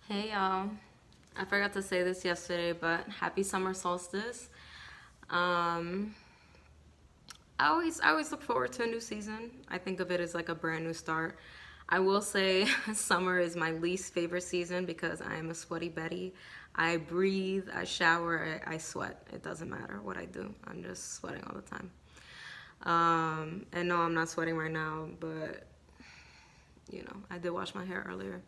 Hey y'all, I forgot to say this yesterday, but happy summer solstice. Um, I always look forward to a new season. I think of it as like a brand new start. I will say summer is my least favorite season because I am a sweaty Betty. I breathe, I shower, I sweat. It doesn't matter what I do. I'm just sweating all the time. And no, I'm not sweating right now, but I did wash my hair earlier.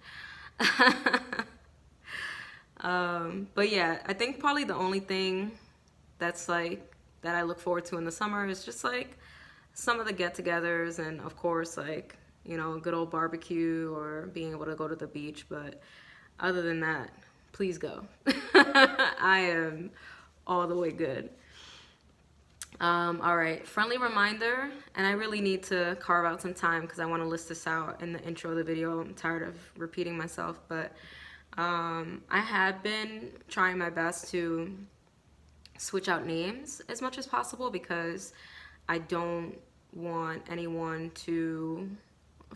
But yeah, I think probably the only thing that's like that I look forward to in the summer is just like some of the get-togethers and of course like a good old barbecue or being able to go to the beach. But other than that, please go. I am all the way good. All right, friendly reminder, and I really need to carve out some time because I want to list this out in the intro of the video. I'm tired of repeating myself, but I have been trying my best to switch out names as much as possible because I don't want anyone to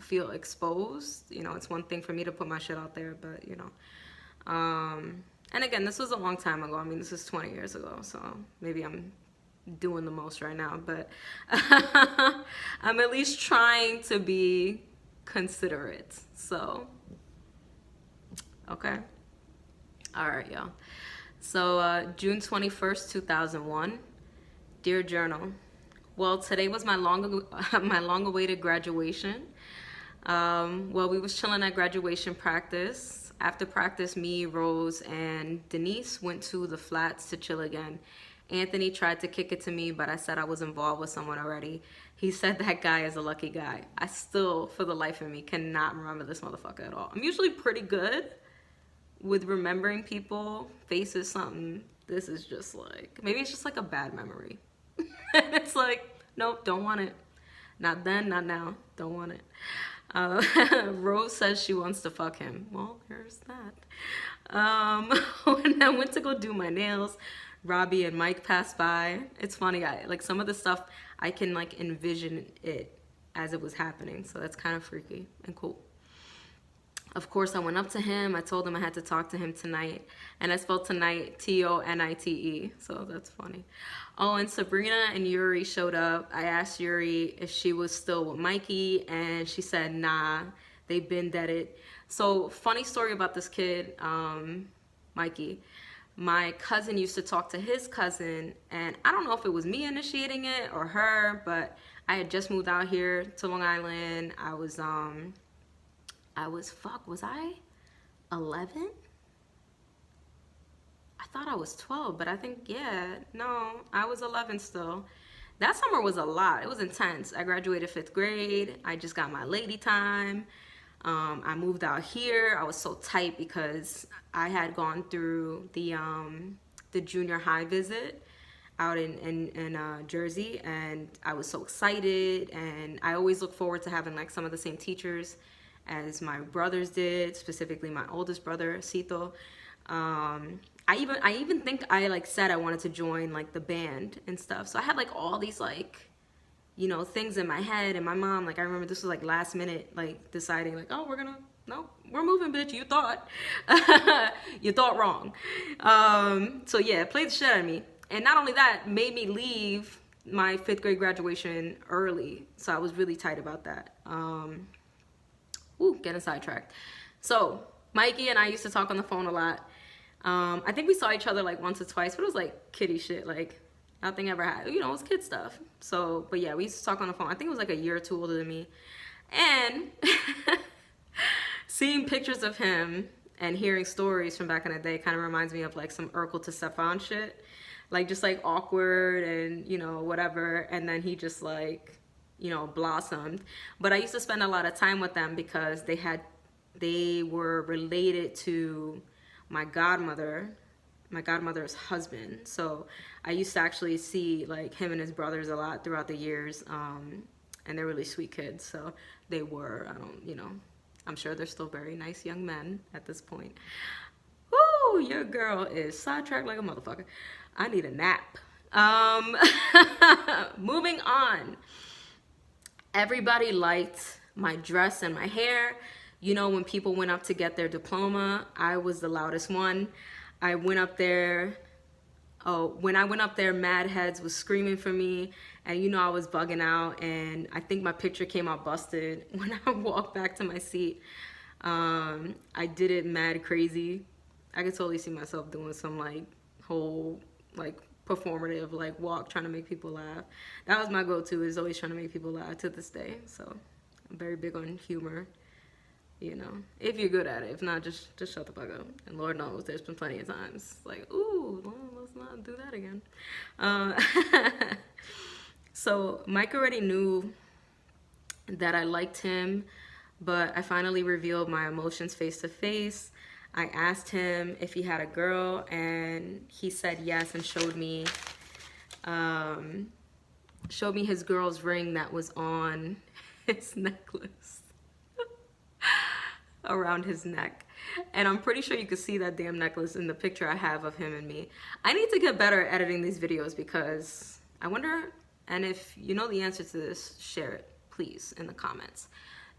feel exposed. It's one thing for me to put my shit out there, but and again, this was a long time ago. I mean, this is 20 years ago, so maybe I'm doing the most right now, but I'm at least trying to be considerate. So, okay. All right, y'all. So, June 21st, 2001. Dear Journal. Well, today was my my long-awaited graduation. Well, we was chilling at graduation practice. After practice, me, Rose, and Denise went to the flats to chill again. Anthony tried to kick it to me, but I said I was involved with someone already. He said that guy is a lucky guy. I still, for the life of me, cannot remember this motherfucker at all. I'm usually pretty good with remembering people, faces, something. This is just like, maybe it's just like a bad memory. It's like, nope, don't want it. Not then, not now. Don't want it. Rose says she wants to fuck him. Well, there's that. When I went to go do my nails, Robbie and Mike passed by. It's funny, I like some of the stuff I can like envision it as it was happening. So that's kind of freaky and cool. Of course, I went up to him. I told him I had to talk to him tonight. And I spelled tonight Tonite. So that's funny. Oh, and Sabrina and Yuri showed up. I asked Yuri if she was still with Mikey. And she said, nah, they've been deaded. So funny story about this kid, Mikey. My cousin used to talk to his cousin. And I don't know if it was me initiating it or her. But I had just moved out here to Long Island. Was I 11? I thought I was 12, but I think, yeah, no, I was 11 still. That summer was a lot. It was intense. I graduated 5th grade. I just got my lady time. I moved out here. I was so tight because I had gone through the junior high visit out in Jersey, and I was so excited, and I always look forward to having like some of the same teachers as my brothers did, specifically my oldest brother, Cito. I even think I like said I wanted to join like the band and stuff. So I had like all these like, things in my head, and my mom, like I remember this was like last minute, like deciding like, oh, no, we're moving, bitch. You thought, you thought wrong. So yeah, played the shit out of me. And not only that, made me leave my 5th grade graduation early. So I was really tight about that. Getting sidetracked. So Mikey and I used to talk on the phone a lot. I think we saw each other like once or twice, but it was like kiddie shit, like nothing ever happened. It was kid stuff. So, but yeah, we used to talk on the phone. I think it was like a year or two older than me. And seeing pictures of him and hearing stories from back in the day kind of reminds me of like some Urkel to Stefan shit. Like just like awkward and, whatever. And then he just like, blossomed. But I used to spend a lot of time with them because they were related to my godmother's husband. So I used to actually see like him and his brothers a lot throughout the years. And they're really sweet kids. So they were, I'm sure they're still very nice young men at this point. Woo, your girl is sidetracked like a motherfucker. I need a nap. Moving on. Everybody liked my dress and my hair. You know, when people went up to get their diploma, I was the loudest one. I went up there. Oh, when I went up there, Mad Heads was screaming for me, and you know I was bugging out, and I think my picture came out busted. When I walked back to my seat, I did it mad crazy. I could totally see myself doing some like whole like performative like walk trying to make people laugh. That was my go-to, is always trying to make people laugh to this day. So I'm very big on humor. You know, if you're good at it. If not, just shut the fuck up. And Lord knows there's been plenty of times like, ooh, well, let's not do that again. So Mike already knew that I liked him, but I finally revealed my emotions face to face. I asked him if he had a girl, and he said yes, and showed me his girl's ring that was on his necklace. Around his neck. And I'm pretty sure you could see that damn necklace in the picture I have of him and me. I need to get better at editing these videos, because I wonder, and if you know the answer to this, share it please in the comments.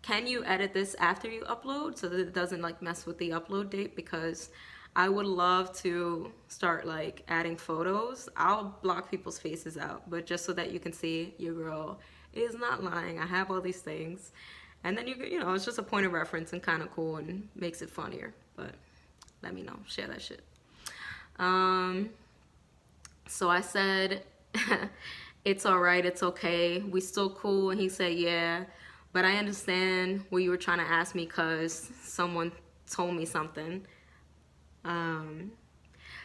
Can you edit this after you upload so that it doesn't like mess with the upload date? Because I would love to start like adding photos. I'll block people's faces out, but just so that you can see your girl is not lying. I have all these things. And then you know, it's just a point of reference and kind of cool and makes it funnier. But let me know, share that shit. So I said, it's all right, it's okay, we still cool. And he said, yeah, but I understand what you were trying to ask me, because someone told me something.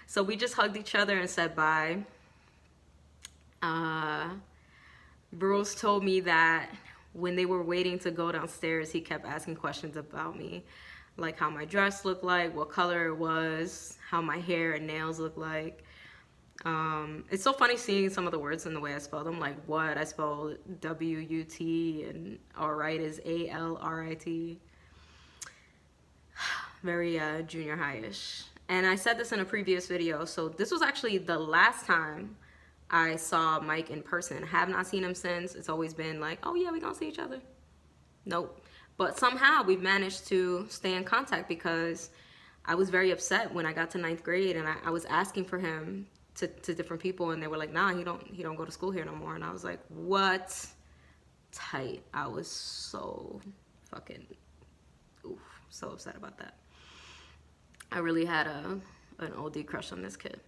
So we just hugged each other and said bye. Bruce told me that when they were waiting to go downstairs, he kept asking questions about me, like how my dress looked like, what color it was, how my hair and nails look like. It's so funny seeing some of the words and the way I spelled them, like what I spelled W-U-T and alright is A-L-R-I-T. Very junior high-ish. And I said this in a previous video, so this was actually the last time I saw Mike in person. I have not seen him since. It's always been like, oh yeah, we gonna see each other. Nope. But somehow we've managed to stay in contact, because I was very upset when I got to 9th grade and I was asking for him to different people, and they were like, nah, he don't go to school here no more. And I was like, what? Tight. I was so fucking so upset about that. I really had an OD crush on this kid.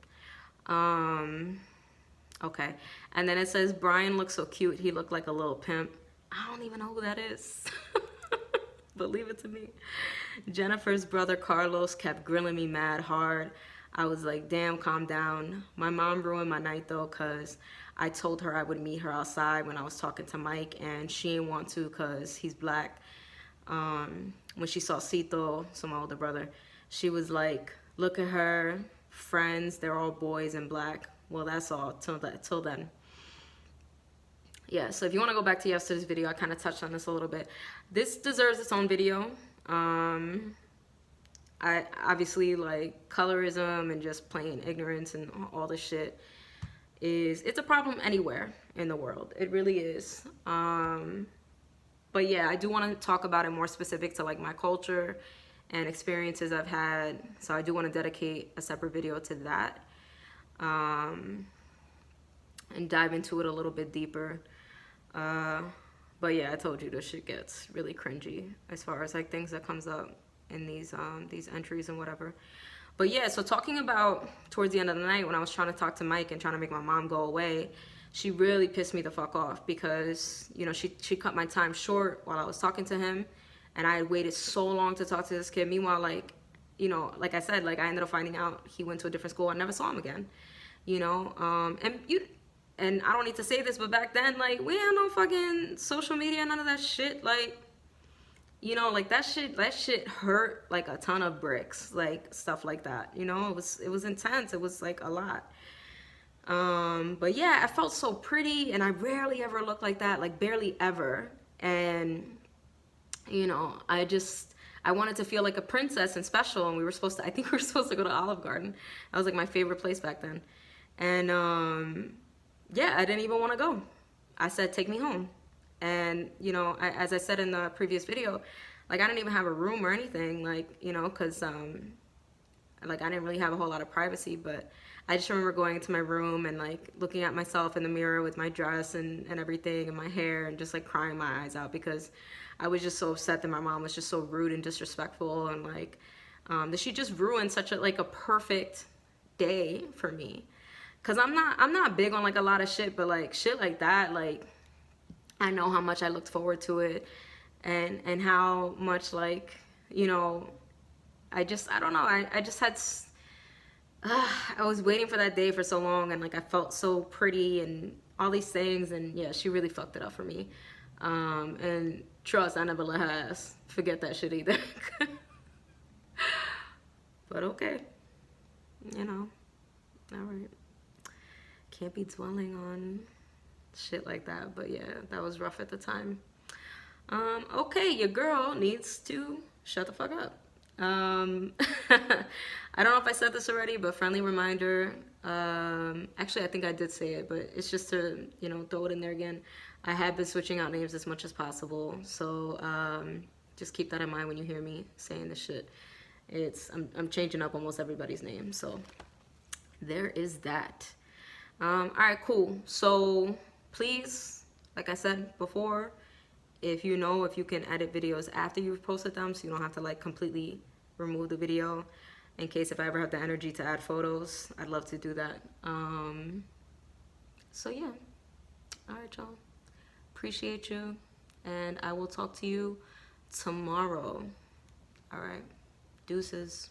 Okay, and then it says, Brian looks so cute, he looked like a little pimp. I don't even know who that is. But leave it to me. Jennifer's brother Carlos kept grilling me mad hard. I was like, damn, calm down. My mom ruined my night though, because I told her I would meet her outside when I was talking to Mike, and she didn't want to because he's black. When she saw Cito, so my older brother, she was like, look at her friends, they're all boys and black. Well, that's all till then. Yeah, so if you want to go back to yesterday's video, I kind of touched on this a little bit. This deserves its own video. I obviously, like, colorism and just plain ignorance and all this shit it's a problem anywhere in the world. It really is. But yeah, I do want to talk about it more specific to like my culture and experiences I've had. So I do want to dedicate a separate video to that. And dive into it a little bit deeper. But yeah, I told you this shit gets really cringy as far as like things that comes up in these entries and whatever. But yeah, so talking about towards the end of the night when I was trying to talk to Mike and trying to make my mom go away, she really pissed me the fuck off, because, you know, she cut my time short while I was talking to him, and I had waited so long to talk to this kid. Meanwhile, like, you know, like I said, like I ended up finding out he went to a different school. I never saw him again, you know. And I don't need to say this, but back then, like, we had no fucking social media, none of that shit. Like, you know, like that shit hurt like a ton of bricks, like stuff like that. You know, it was intense. It was like a lot. But yeah, I felt so pretty, and I rarely ever look like that, like barely ever. And you know, I wanted to feel like a princess and special, and I think we were supposed to go to Olive Garden. That was like my favorite place back then. And yeah, I didn't even want to go. I said, take me home. And you know, as I said in the previous video, Like, I didn't even have a room or anything, like, you know, because like, I didn't really have a whole lot of privacy. But I just remember going into my room and like looking at myself in the mirror with my dress and everything and my hair, and just like crying my eyes out, because I was just so upset that my mom was just so rude and disrespectful, and like that she just ruined such a like a perfect day for me. Cause I'm not big on like a lot of shit, but like shit like that, like I know how much I looked forward to it, and how much, like, you know, I don't know, I just had I was waiting for that day for so long, and like I felt so pretty and all these things, and yeah, she really fucked it up for me. And trust, I never let her ass forget that shit either. But okay, you know, all right. Can't be dwelling on shit like that, but yeah, that was rough at the time. Okay, your girl needs to shut the fuck up. I don't know if I said this already, but friendly reminder. Actually, I think I did say it, but it's just to, you know, throw it in there again. I have been switching out names as much as possible, so just keep that in mind when you hear me saying this shit. I'm changing up almost everybody's name, so there is that. All right, cool. So please, like I said before, if you can edit videos after you've posted them, so you don't have to like completely remove the video, in case if I ever have the energy to add photos, I'd love to do that. So yeah, all right, y'all. Appreciate you, and I will talk to you tomorrow. All right, deuces.